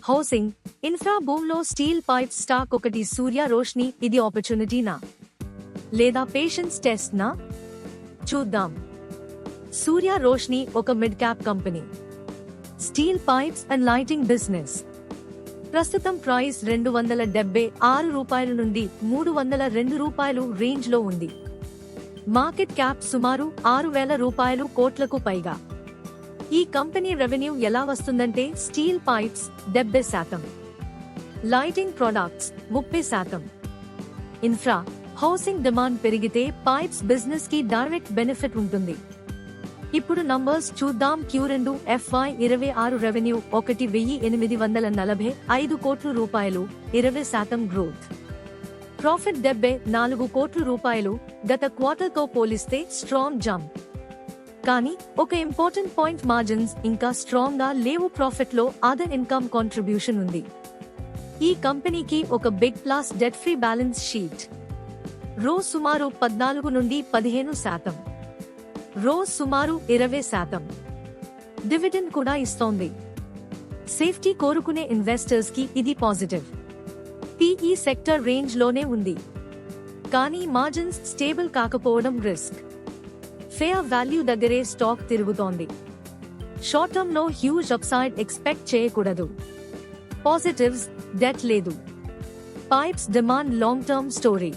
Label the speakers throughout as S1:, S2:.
S1: Housing, infra బూమ్లో steel pipe stock ఒకటి. సూర్య రోష్ని ఇది ఆపర్చునిటీనా లేదా పేషెన్స్ టెస్ట్నా? చూద్దాం. సూర్య రోష్ని ఒక mid cap company, steel pipes and lighting business. ప్రస్తుతం ప్రైస్ రూ. 276 నుండి రూ. 302 రేంజ్లో ఉంది. మార్కెట్ క్యాప్ సుమారు రూ. 6,000 కోట్లకు పైగా. ఈ కంపెనీ రెవెన్యూ ఎలా వస్తుందంటే steel pipes 70%, lighting products 30%. Infra, housing demand పెరిగితే పైప్స్ బిజినెస్ కి డైరెక్ట్ బెనిఫిట్ ఉంటుంది. ఇప్పుడు నంబర్స్ చూద్దాం. Q2 FY26 రెవెన్యూ రూ. 1,845 కోట్లు, 20% గ్రోత్. ప్రాఫిట్ రూ. 74 కోట్లు, గత క్వార్టర్తో పోలిస్తే స్ట్రాంగ్ జంప్. కానీ ఒక ఇంపార్టెంట్ పాయింట్, మార్జిన్స్ ఇంకా స్ట్రాంగ్ గా లేవు. ప్రాఫిట్ లో అదర్ ఇన్కమ్ కాంట్రిబ్యూషన్ ఉంది. ఈ కంపెనీకి ఒక big plus debt free balance sheet. సుమారు 14 నుండి 15%, సుమారు 20%. డివిడెండ్ కూడా ఇస్తోంది. సేఫ్టీ కోరుకునే ఇన్వెస్టర్స్ కి ఇది పాజిటివ్. PE సెక్టర్ రేంజ్ లోనే ఉంది, కానీ మార్జిన్స్ స్టేబుల్ కాకపోవడం రిస్క్. ఫేర్ వాల్యూ దగ్గరే స్టాక్ తిరుగుతోంది. షార్ట్ టర్మ్ లో హ్యూజ్ అప్సైడ్ ఎక్స్పెక్ట్ చేయకూడదు. పాజిటివ్స్, డెట్ లేదు. Pipes demand long term story.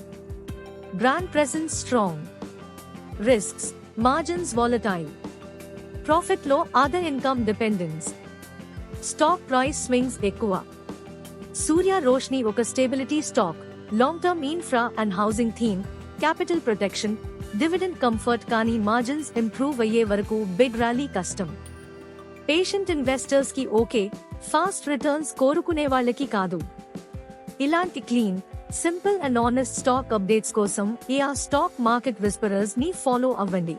S1: Brand presence strong. Risks, margins volatile. Profit లో other income dependence. Stock price swings ఎక్కువ. సూర్య రోష్ని ఒక stability stock. Long term infra and housing theme, capital protection, dividend comfort. కానీ margins improve అయ్యే వరకు big rally కష్టం. Patient investors కి okay, fast returns కోరుకునే వాళ్ళకి కాదు. ఇలాంటి clean, simple and honest stock updates కోసం AR స్టాక్ మార్కెట్ విస్పరర్స్ ని ఫాలో అవ్వండి.